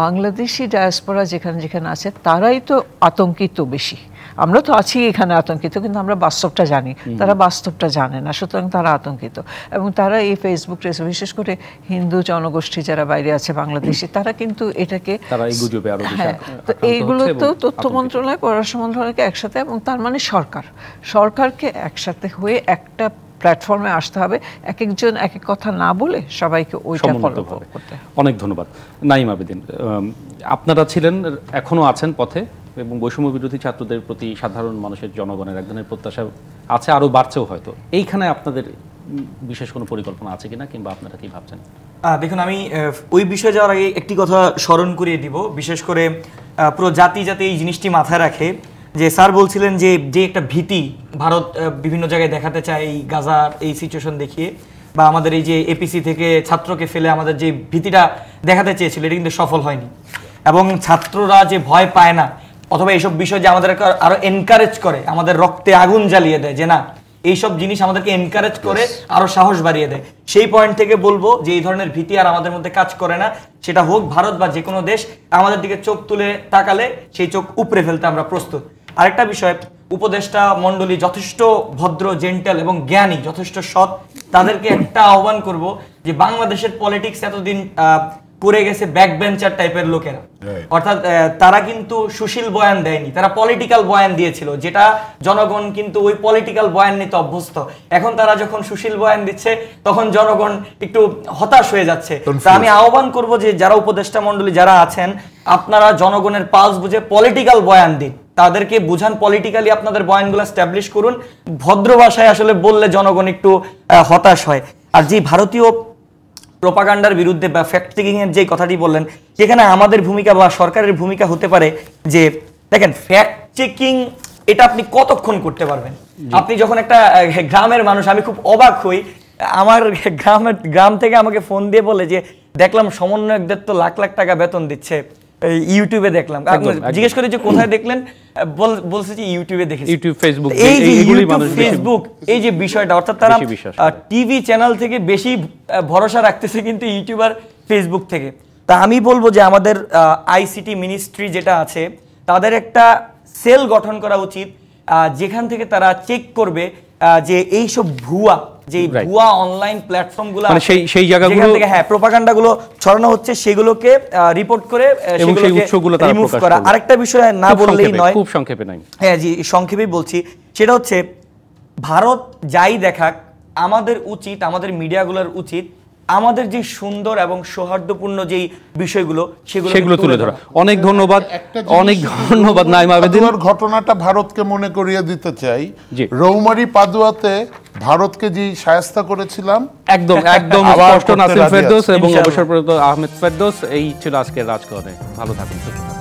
[SPEAKER 2] বাংলাদেশি ডায়াসপোরা যেখানে যেখানে আছে, তারাই তো আতঙ্কিত বেশি। আমরা তো আছি এখানে আতঙ্কিত, কিন্তু আমরা বাস্তবটা জানি, তারা বাস্তবটা জানে না, সুতরাং তারা আতঙ্কিত। এবং তারা এই ফেসবুক, বিশেষ করে হিন্দু জনগোষ্ঠী যারা বাইরে আছে বাংলাদেশি, তারা কিন্তু এটাকে, হ্যাঁ, তো এইগুলো তো তথ্য মন্ত্রণালয়, পররাষ্ট্র মন্ত্রণালয়কে একসাথে, এবং তার মানে সরকারকে একসাথে হয়ে একটা প্ল্যাটফর্মে আসতে হবে। এক একজন এক এক কথা না বলে সবাইকে ওইটা ফলো করতে।
[SPEAKER 1] অনেক ধন্যবাদ। নাঈম আবেদীন, আপনারা ছিলেন, এখনো আছেন পথে, এবং বৈষম্য বিরোধী ছাত্রদের প্রতি সাধারণ মানুষের, জনগণের এক ধরনের প্রত্যাশা আছে, আরও বাড়ছেও হয়তো। এইখানে আপনাদের বিশেষ কোনো পরিকল্পনা আছে কিনা, কিংবা আপনারা কি ভাবছেন?
[SPEAKER 4] দেখুন, আমি ওই বিষয়ে যাওয়ার আগে একটি কথা স্মরণ করিয়ে দিব। বিশেষ করে পুরো জাতি যাতে এই জিনিসটি মাথায় রাখে, যে স্যার বলছিলেন যে একটা ভীতি ভারত বিভিন্ন জায়গায় দেখাতে চায়, এই গাজার এই সিচুয়েশন দেখিয়ে, বা আমাদের এই যে এপিসি থেকে ছাত্রকে ফেলে আমাদের যে ভীতিটা দেখাতে চেয়েছিল, এটা কিন্তু সফল হয়নি। এবং ছাত্ররা যে ভয় পায় না, অথবা এইসব বিষয় যে আমাদেরকে আরো এনকারেজ করে, আমাদের রক্তে আগুন জ্বালিয়ে দেয়, যে না এইসব জিনিস আমাদেরকে এনকারেজ করে, আরো সাহস বাড়িয়ে দেয়, সেই পয়েন্ট থেকে বলবো যে এই ধরনের ভীতি আর আমাদের মধ্যে কাজ করে না। সেটা হোক ভারত বা যে কোনো দেশ, আমাদের দিকে চোখ তুলে তাকালে সেই চোখ উপড়ে ফেলতে আমরা প্রস্তুত। আরেকটা বিষয়, উপদেষ্টা মণ্ডলী যথেষ্ট ভদ্র, জেন্টেল এবং জ্ঞানী, যথেষ্ট সৎ। তাদেরকে একটা আহ্বান করব যে বাংলাদেশের পলিটিক্স এতদিন করে গেছে ব্যাক বেঞ্চার টাইপের লোকেরা, অর্থাৎ তারা কিন্তু সুশীল বয়ান দেয়নি, তারা পলিটিক্যাল বয়ান দিয়েছিল, যেটা জনগণ কিন্তু ওই পলিটিক্যাল বয়ান নিতে অভ্যস্ত। এখন তারা যখন সুশীল বয়ান দিচ্ছে, তখন জনগণ একটু হতাশ হয়ে যাচ্ছে। তা আমি আহ্বান করব যে যারা উপদেষ্টা মণ্ডলী যারা আছেন, আপনারা জনগণের পালস বুঝে পলিটিক্যাল বয়ান দিন, তাদেরকে বুঝান, পলিটিক্যালি আপনাদের বয়ানগুলো এস্টাবলিশ করুন। ভদ্র ভাষায় আসলে বললে জনগণ একটু হতাশ হয়। আর যে ভারতীয় প্রোপাগান্ডার বিরুদ্ধে বা ফ্যাক্ট চেকিং এর যে কথাটি বললেন, যেখানে আমাদের ভূমিকা বা সরকারের ভূমিকা হতে পারে যে, দেখেন ফ্যাক্ট চেকিং এটা আপনি কতক্ষণ করতে পারবেন? আপনি যখন একটা গ্রামের মানুষ, আমি খুব অবাক হই, আমার গ্রাম থেকে আমাকে ফোন দিয়ে বলে যে দেখলাম সমন্বয়কদের তো লাখ লাখ টাকা বেতন দিচ্ছে, এই ইউটিউবে দেখলাম। জিজ্ঞেস করে যে কোথায় দেখলেন, বলছে যে ইউটিউবে দেখেছি।
[SPEAKER 1] ইউটিউব, ফেসবুক,
[SPEAKER 4] এই যে ইউটিউব, ফেসবুক, এই যে বিষয়টা, অর্থাৎ তারা টিভি চ্যানেল থেকে বেশি ভরসা রাখতেছে কিন্তু ইউটিউব আর ফেসবুক থেকে। তা আমি বলবো যে আমাদের আইসিটি মিনিস্ট্রি যেটা আছে, তাদের একটা সেল গঠন করা উচিত, যেখান থেকে তারা চেক করবে যে এই সব ভুয়া, যে ভুয়া অনলাইন প্ল্যাটফর্মগুলো
[SPEAKER 1] মানে সেই জায়গাগুলো
[SPEAKER 4] থেকে প্রোপাগান্ডাগুলো ছড়ানো হচ্ছে, সেগুলোকে রিপোর্ট করে
[SPEAKER 1] উৎসগুলো তারা
[SPEAKER 4] রিমুভ
[SPEAKER 1] প্রকাশ
[SPEAKER 4] করা।
[SPEAKER 1] করবে।
[SPEAKER 4] আরেকটা বিষয় না বললেই নয়,
[SPEAKER 1] খুব সংক্ষেপে নাই,
[SPEAKER 4] হ্যাঁ জি সংক্ষেপেই বলছি, সেটা হচ্ছে ভারত যাই দেখাক, আমাদের উচিত, আমাদের মিডিয়াগুলোর উচিত আমাদের যে সুন্দর এবং সৌহার্দ্যপূর্ণ যেই বিষয়গুলো সেগুলো তুলে ধরা।
[SPEAKER 1] অনেক ধন্যবাদ, অনেক ধন্যবাদ নাইম আবেদিন।
[SPEAKER 3] ঘটনাটা ভারতকে মনে করিয়ে দিতে চাই, রৌমারী পাদুয়াতে ভারতকে যে শায়েস্তা করেছিলাম,
[SPEAKER 1] একদম একদম স্পষ্ট। নাসিম ফেরদৌস এবং অবসরপ্রাপ্ত আহমেদ ফেরদৌস, এই ছিল আজকের রাজকাহনে। ভালো থাকুন, সুস্থ থাকুন।